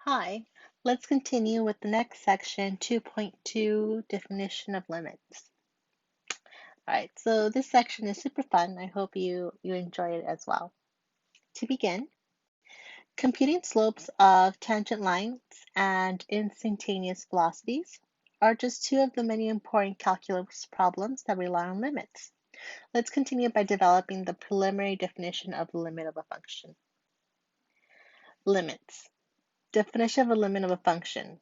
Hi, let's continue with the next section, 2.2, definition of limits. All right, so this section is super fun. I hope you enjoy it as well. To begin, computing slopes of tangent lines and instantaneous velocities are just two of the many important calculus problems that rely on limits. Let's continue by developing the preliminary definition of the limit of a function. Limits. Definition of a limit of a function.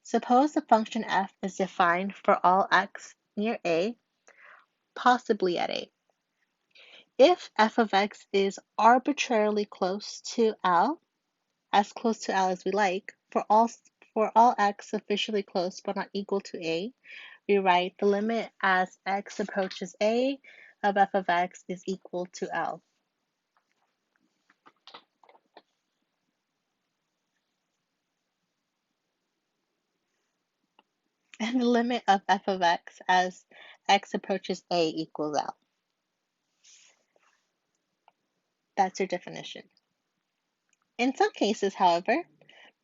Suppose the function f is defined for all x near a, possibly at a. If f of x is arbitrarily close to L, as close to L as we like, for all x sufficiently close but not equal to a, we write the limit as x approaches a of f of x is equal to L. And the limit of f of x as x approaches a equals L. That's your definition. In some cases, however,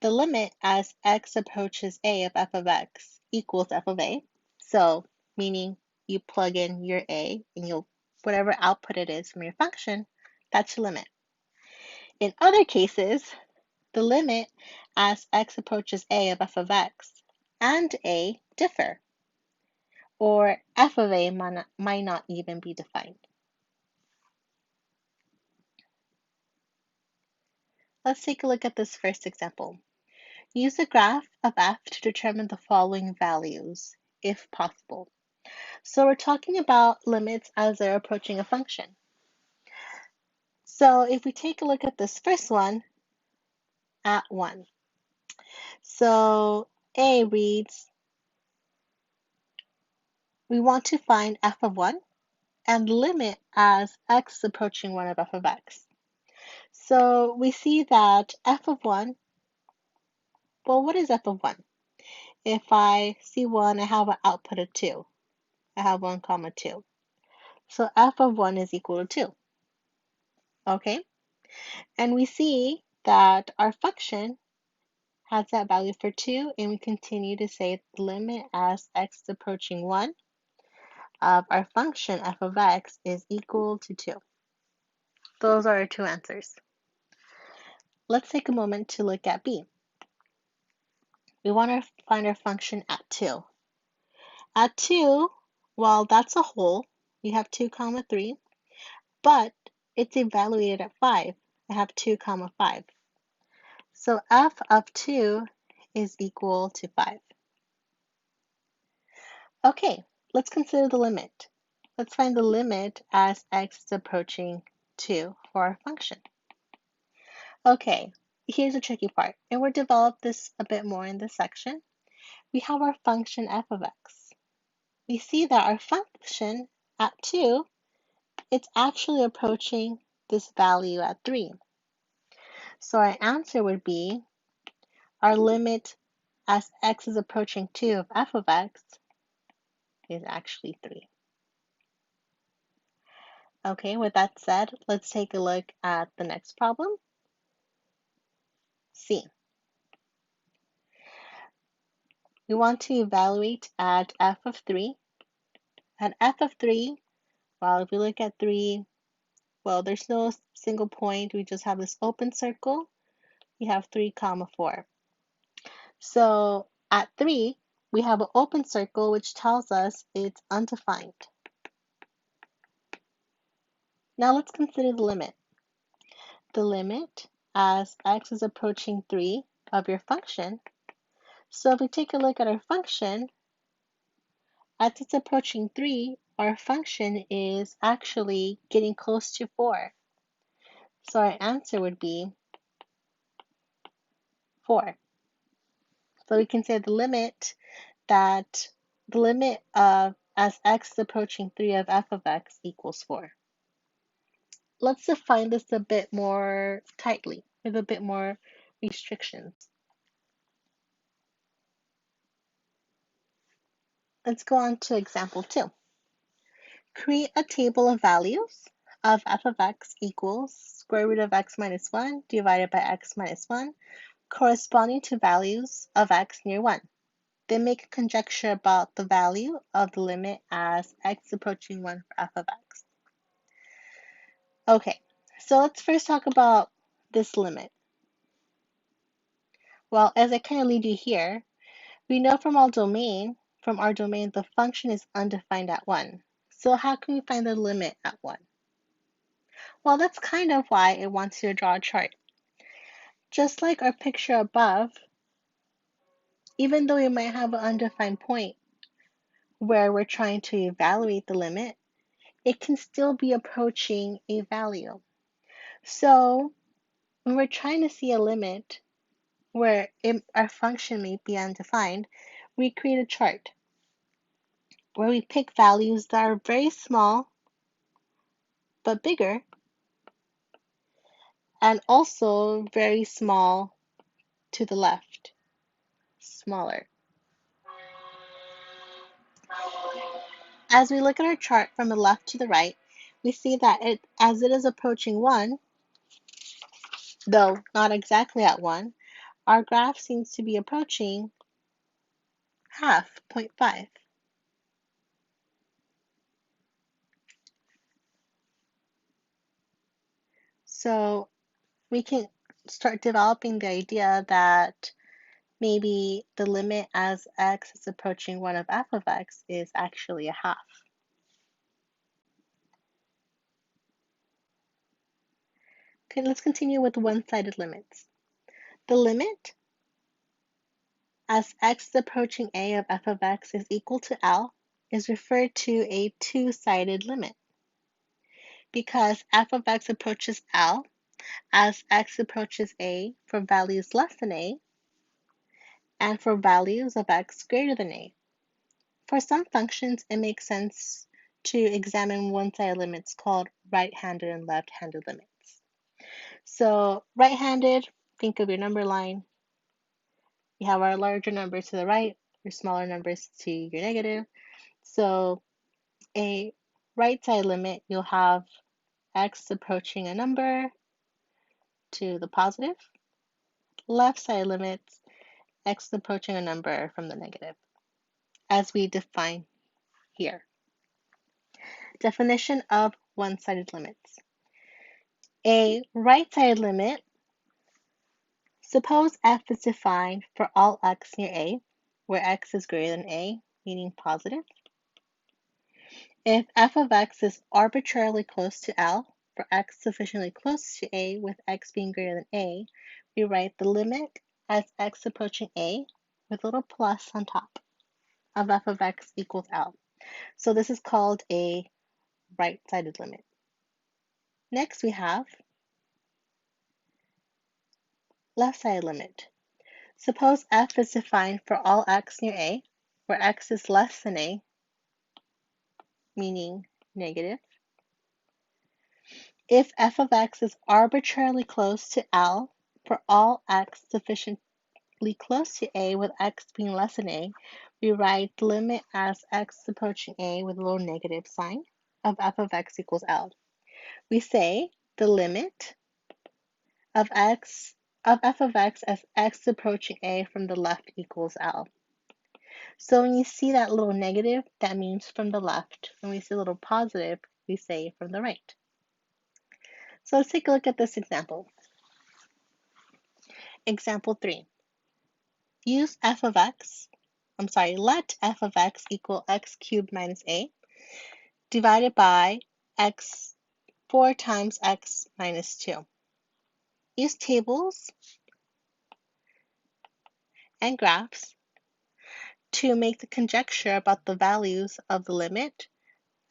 the limit as x approaches a of f of x equals f of a. So, meaning you plug in your a and you'll whatever output it is from your function, that's your limit. In other cases, the limit as x approaches a of f of x and a differ, or f of a might not even be defined. Let's take a look at this first example. Use a graph of f to determine the following values, if possible. So we're talking about limits as they're approaching a function. So if we take a look at this first one, at 1. So A reads, we want to find f of 1 and limit as x is approaching 1 of f of x. So we see that f of 1, well, what is f of 1? If I see 1, I have an output of 2. I have 1 comma 2. So f of 1 is equal to 2. Okay? And we see that our function has that value for 2, and we continue to say the limit as x is approaching 1 of our function f of x is equal to 2. Those are our two answers. Let's take a moment to look at B. We want to find our function at 2. At 2, well, that's a whole. We have 2 comma 3, but it's evaluated at 5. I have 2 comma 5. So f of 2 is equal to 5. Okay, let's consider the limit. Let's find the limit as x is approaching 2 for our function. Okay, here's the tricky part, and we'll develop this a bit more in this section. We have our function f of x. We see that our function at 2, it's actually approaching this value at 3. So our answer would be our limit as x is approaching 2 of f of x is actually 3. Okay, with that said, let's take a look at the next problem. C. We want to evaluate at f of 3. At f of 3, well, if we look at 3, well, there's no single point. We just have this open circle. We have 3 comma 4. So at 3, we have an open circle, which tells us it's undefined. Now let's consider the limit. The limit as x is approaching 3 of your function. So if we take a look at our function, as it's approaching 3, our function is actually getting close to 4. So our answer would be 4. So we can say the limit of as x is approaching 3 of f of x equals 4. Let's define this a bit more tightly with a bit more restrictions. Let's go on to example 2. Create a table of values of f of x equals square root of x minus 1 divided by x minus 1, corresponding to values of x near 1. Then make a conjecture about the value of the limit as x approaching 1 for f of x. Okay, so let's first talk about this limit. Well, as I kind of lead you here, we know from our domain, the function is undefined at 1. So how can we find the limit at 1? Well, that's kind of why it wants you to draw a chart. Just like our picture above, even though we might have an undefined point where we're trying to evaluate the limit, it can still be approaching a value. So when we're trying to see a limit where our function may be undefined, we create a chart where we pick values that are very small but bigger, and also very small to the left, smaller. As we look at our chart from the left to the right, we see that as it is approaching 1, though not exactly at 1, our graph seems to be approaching half, 0.5. So we can start developing the idea that maybe the limit as x is approaching 1 of f of x is actually a half. Okay, let's continue with one-sided limits. The limit as x is approaching a of f of x is equal to L is referred to a two-sided limit because f of x approaches L as x approaches a for values less than a and for values of x greater than a. For some functions, it makes sense to examine one-sided limits called right-handed and left-handed limits. So right-handed, think of your number line. You have our larger numbers to the right, your smaller numbers to your negative. So a right-side limit, you'll have x approaching a number to the positive. Left-side limits, x approaching a number from the negative, as we define here. Definition of one-sided limits. A right-sided limit, suppose f is defined for all x near a, where x is greater than a, meaning positive. If f of x is arbitrarily close to L, for x sufficiently close to a with x being greater than a, we write the limit as x approaching a with a little plus on top of f of x equals L. So this is called a right-sided limit. Next we have left-sided limit. Suppose f is defined for all x near a, where x is less than a, meaning negative. If f of x is arbitrarily close to L for all x sufficiently close to a with x being less than a, we write the limit as x approaching a with a little negative sign of f of x equals L. We say the limit of f of x as x approaching a from the left equals L. So when you see that little negative, that means from the left. When we see a little positive, we say from the right. So let's take a look at this example. Example 3. Use f of x, let f of x equal x cubed minus a divided by x 4 times x minus 2. Use tables and graphs to make the conjecture about the values of the limit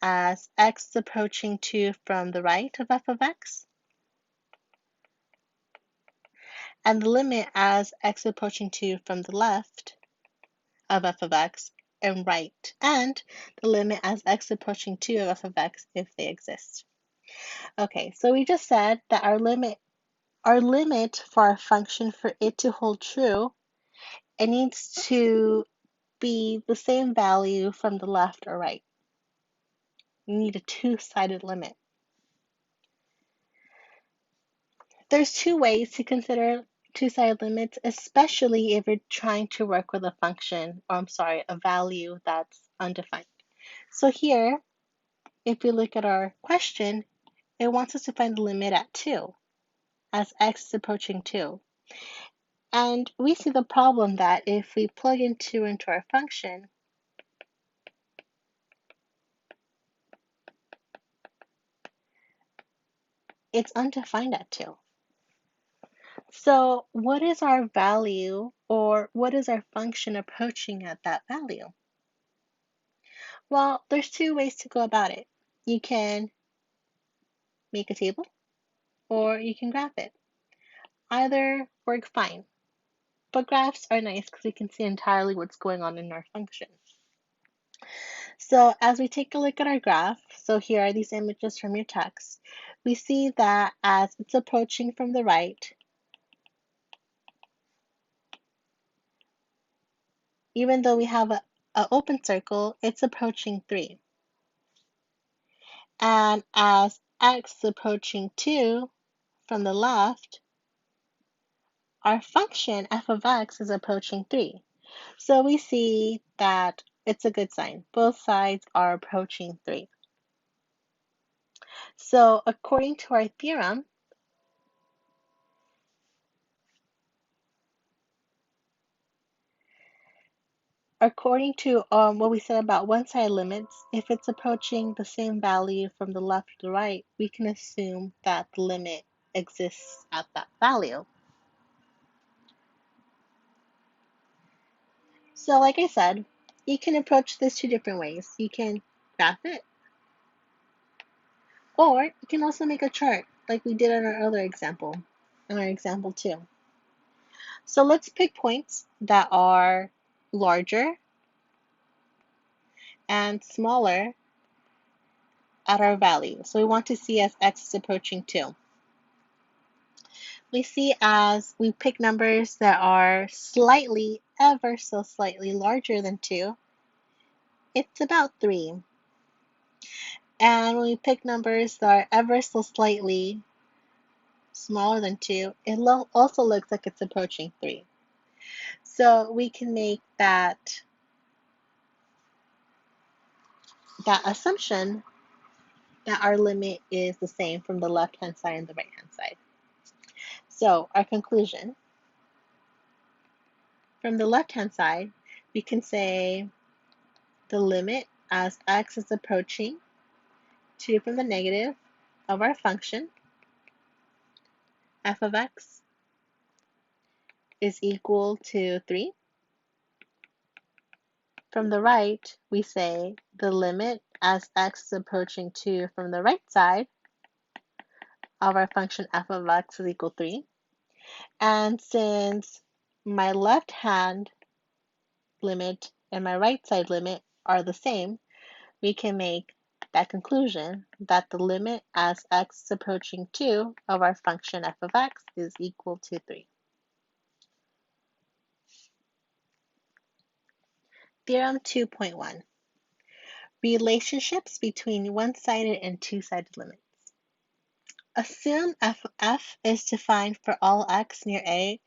as x is approaching 2 from the right of f of x, and the limit as x approaching 2 from the left of f of x and right, and the limit as x approaching 2 of f of x if they exist. Okay, so we just said that our limit for our function, for it to hold true, it needs to be the same value from the left or right. You need a two-sided limit. There's two ways to consider two-sided limits, especially if you're trying to work with a function, or I'm sorry, a value that's undefined. So here, if we look at our question, it wants us to find the limit at 2 as x is approaching 2. And we see the problem that if we plug in 2 into our function, it's undefined at 2. So what is our value, or what is our function approaching at that value? Well, there's two ways to go about it. You can make a table, or you can graph it. Either work fine, but graphs are nice because we can see entirely what's going on in our function. So as we take a look at our graph, so here are these images from your text, we see that as it's approaching from the right, even though we have a open circle, it's approaching 3. And as x is approaching 2 from the left, our function f of x is approaching 3. So we see that it's a good sign. Both sides are approaching 3. So according to our theorem, according to what we said about one-sided limits, if it's approaching the same value from the left to the right, we can assume that the limit exists at that value. So like I said, you can approach this two different ways. You can graph it, or you can also make a chart like we did in our other example, in our example 2. So let's pick points that are larger and smaller at our value. So we want to see as x is approaching 2. We see as we pick numbers that are slightly, ever so slightly larger than 2, it's about 3. And when we pick numbers that are ever so slightly smaller than 2, it also looks like it's approaching 3. So we can make that assumption that our limit is the same from the left-hand side and the right-hand side. So our conclusion, from the left-hand side, we can say the limit as x is approaching 2 from the negative of our function, f of x, is equal to 3. From the right, we say the limit as x is approaching 2 from the right side of our function f of x is equal to 3. And since my left hand limit and my right side limit are the same, we can make that conclusion that the limit as x is approaching 2 of our function f of x is equal to 3. Theorem 2.1. Relationships between one-sided and two-sided limits. Assume f of f is defined for all x near a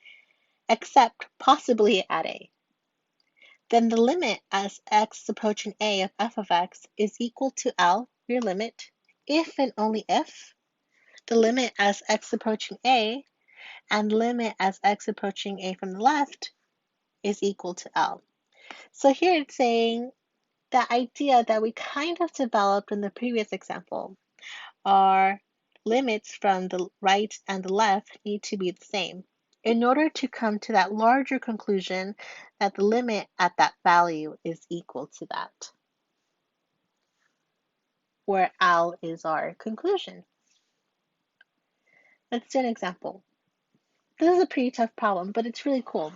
except possibly at a. Then the limit as x is approaching a of f of x is equal to L, your limit, if and only if the limit as x approaching a and limit as x approaching a from the left is equal to L. So here it's saying the idea that we kind of developed in the previous example. Our limits from the right and the left need to be the same in order to come to that larger conclusion that the limit at that value is equal to that, where L is our conclusion. Let's do an example. This is a pretty tough problem, but it's really cool.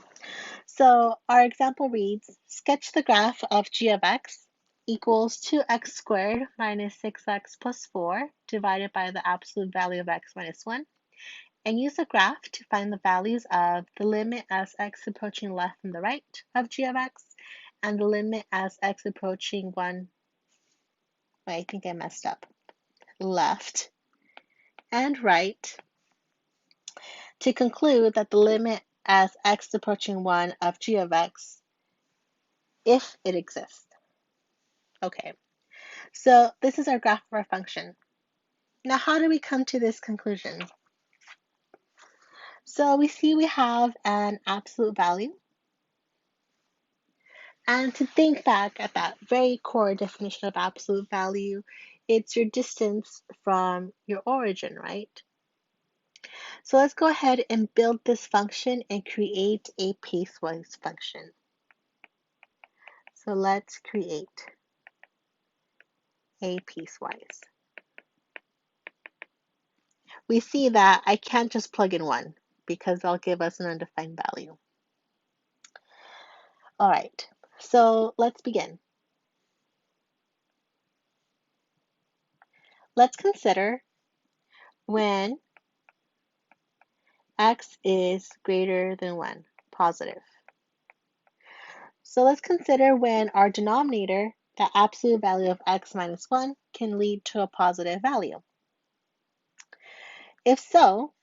So our example reads, sketch the graph of g of x equals 2x squared minus 6x plus 4 divided by the absolute value of x minus 1, and use the graph to find the values of the limit as x approaching left and the right of g of x, and the limit as x approaching 1, I think I messed up, left and right to conclude that the limit as x approaching 1 of g of x, if it exists. Okay, so this is our graph of our function. Now, how do we come to this conclusion? So we see we have an absolute value. And to think back at that very core definition of absolute value, it's your distance from your origin, right? So let's go ahead and build this function and create a piecewise function. So let's create a piecewise. We see that I can't just plug in 1 because that'll give us an undefined value. All right, so let's begin. Let's consider when x is greater than 1, positive. So let's consider when our denominator, the absolute value of x minus 1, can lead to a positive value. If so,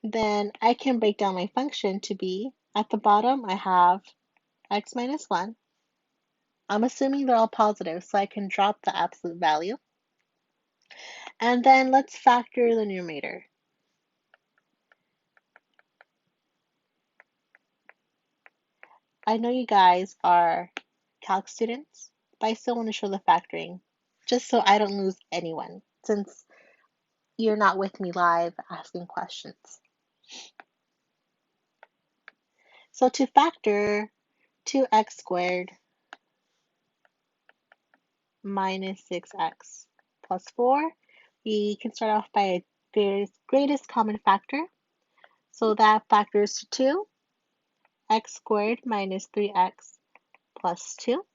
then I can break down my function to be, at the bottom I have x minus 1. I'm assuming they're all positive, so I can drop the absolute value. And then let's factor the numerator. I know you guys are calc students, but I still want to show the factoring, just so I don't lose anyone, since you're not with me live asking questions. So to factor 2x squared minus 6x plus 4, we can start off by a greatest common factor. So that factors to 2, x squared minus 3x plus 2.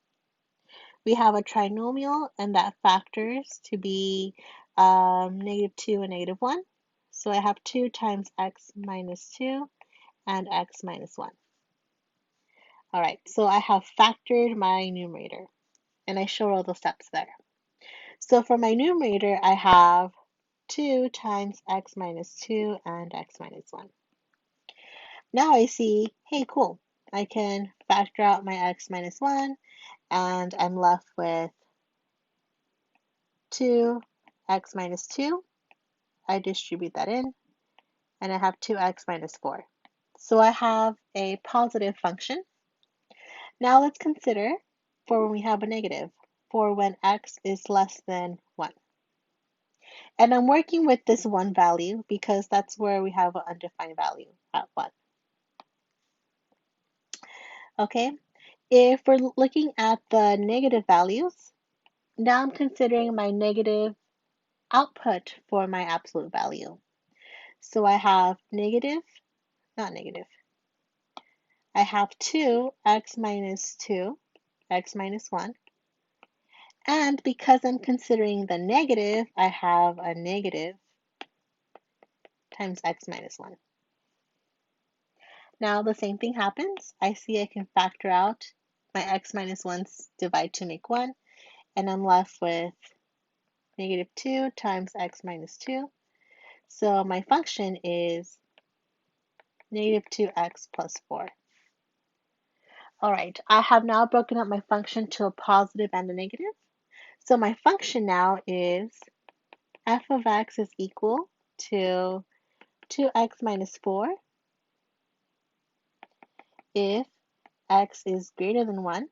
We have a trinomial, and that factors to be -2 and -1. So I have 2 times x minus 2 and x minus 1. All right, so I have factored my numerator, and I show all the steps there. So for my numerator, I have 2 times x minus 2 and x minus 1. Now I see, hey, cool, I can factor out my x minus 1, and I'm left with 2x minus 2. I distribute that in, and I have 2x minus 4. So I have a positive function. Now let's consider for when we have a negative, for when x is less than 1. And I'm working with this 1 value because that's where we have an undefined value at 1. Okay, if we're looking at the negative values, now I'm considering my negative output for my absolute value. So I have I have 2x minus 2, x minus 1. And because I'm considering the negative, I have a negative times x minus 1. Now the same thing happens. I see I can factor out my x minus 1's divide to make 1, and I'm left with -2 times x minus 2. So my function is -2x plus 4. All right, I have now broken up my function to a positive and a negative. So my function now is f of x is equal to 2x minus 4 if x is greater than 1,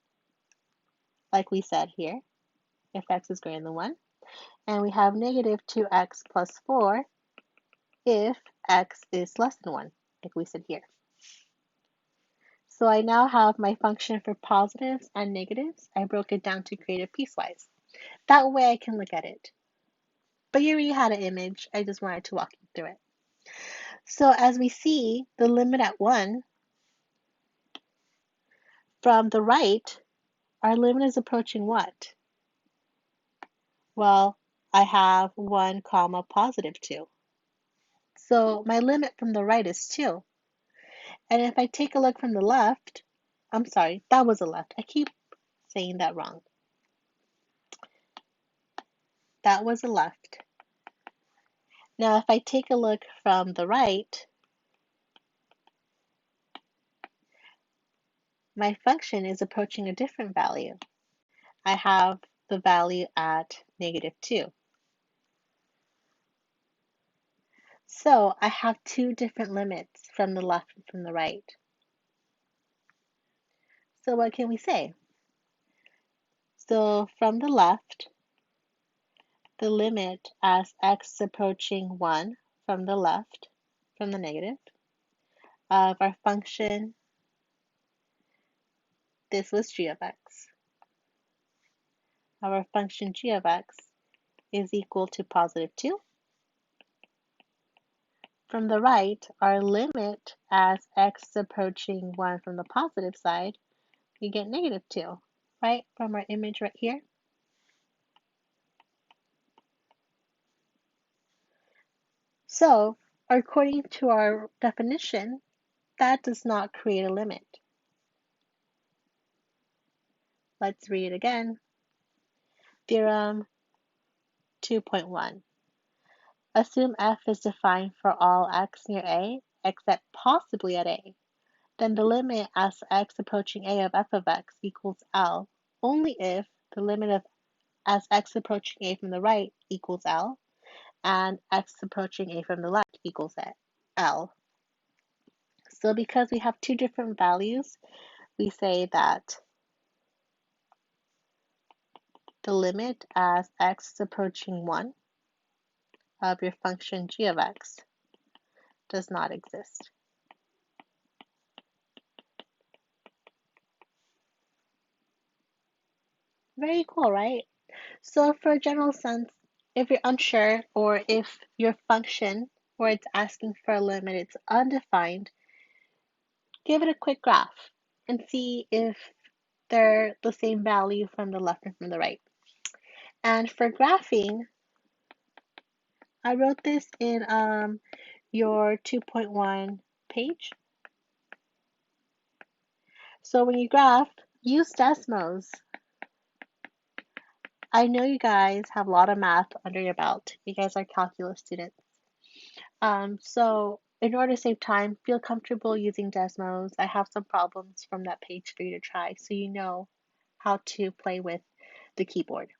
like we said here, if x is greater than 1. And we have -2x plus 4 if x is less than 1, like we said here. So I now have my function for positives and negatives. I broke it down to create a piecewise. That way I can look at it. But you already had an image. I just wanted to walk you through it. So as we see, the limit at 1, from the right, our limit is approaching what? Well, I have 1 comma positive 2. So my limit from the right is 2. And if I take a look from the left, I'm sorry, that was the left. I keep saying that wrong. That was the left. Now, if I take a look from the right, my function is approaching a different value. I have the value at -2. So I have two different limits from the left and from the right. So what can we say? So from the left, the limit as x approaching 1 from the left, from the negative, of our function, this was g of x. Our function g of x is equal to +2. From the right, our limit as x approaching 1 from the positive side, we get -2, right? From our image right here. So, according to our definition, that does not create a limit. Let's read it again. Theorem 2.1. Assume f is defined for all x near a, except possibly at a. Then the limit as x approaching a of f of x equals L only if the limit of as x approaching a from the right equals L and x approaching a from the left equals L. So because we have two different values, we say that the limit as x is approaching 1 of your function g of x does not exist. Very cool, right? So for a general sense, if you're unsure or if your function where it's asking for a limit, it's undefined, give it a quick graph and see if they're the same value from the left and from the right. And for graphing, I wrote this in your 2.1 page. So when you graph, use Desmos. I know you guys have a lot of math under your belt. You guys are calculus students. So in order to save time, feel comfortable using Desmos. I have some problems from that page for you to try so you know how to play with the keyboard.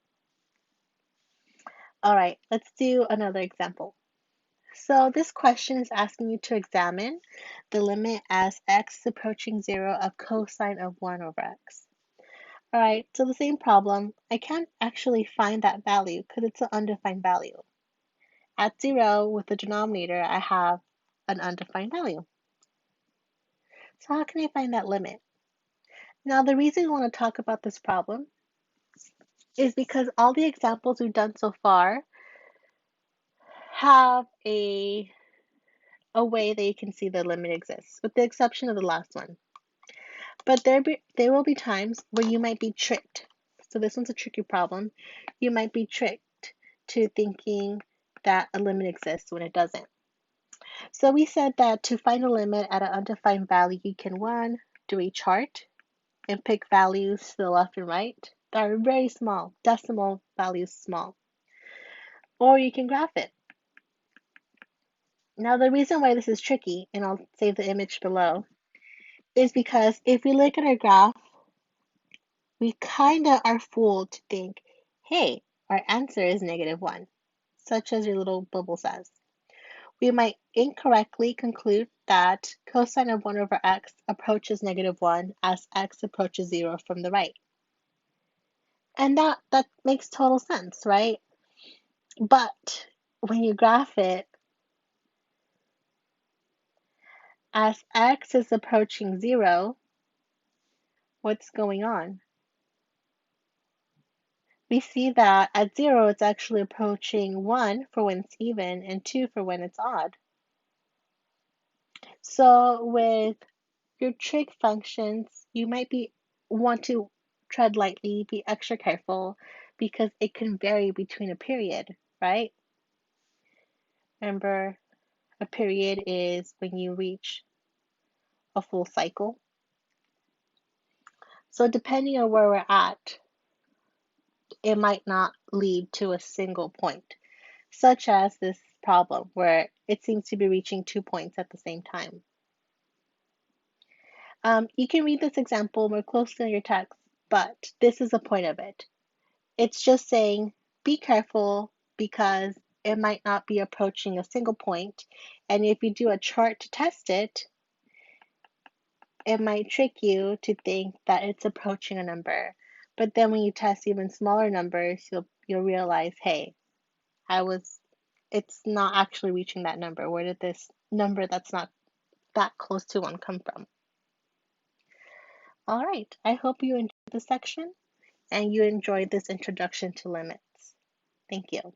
All right, let's do another example. So this question is asking you to examine the limit as x approaching 0 of cosine of 1 over x. All right, so the same problem. I can't actually find that value because it's an undefined value. At 0, with the denominator, I have an undefined value. So how can I find that limit? Now, the reason we want to talk about this problem is because all the examples we've done so far have a way that you can see the limit exists, with the exception of the last one. But there will be times where you might be tricked. So this one's a tricky problem. You might be tricked to thinking that a limit exists when it doesn't. So we said that to find a limit at an undefined value, you can, one, do a chart and pick values to the left and right that are very small, decimal values small. Or you can graph it. Now the reason why this is tricky, and I'll save the image below, is because if we look at our graph, we kind of are fooled to think, hey, our answer is -1, such as your little bubble says. We might incorrectly conclude that cosine of 1 over x approaches -1 as x approaches 0 from the right. And that makes total sense, right? But when you graph it, as x is approaching 0, what's going on? We see that at 0, it's actually approaching 1 for when it's even and 2 for when it's odd. So with your trig functions, you might want to tread lightly, be extra careful, because it can vary between a period, right? Remember, a period is when you reach a full cycle. So depending on where we're at, it might not lead to a single point, such as this problem where it seems to be reaching 2 points at the same time. You can read this example more closely on your text, but this is the point of it. It's just saying be careful because it might not be approaching a single point, and if you do a chart to test it, it might trick you to think that it's approaching a number. But then when you test even smaller numbers, you'll realize, hey, it's not actually reaching that number. Where did this number that's not that close to one come from? All right, I hope you enjoyed this section and you enjoyed this introduction to limits. Thank you.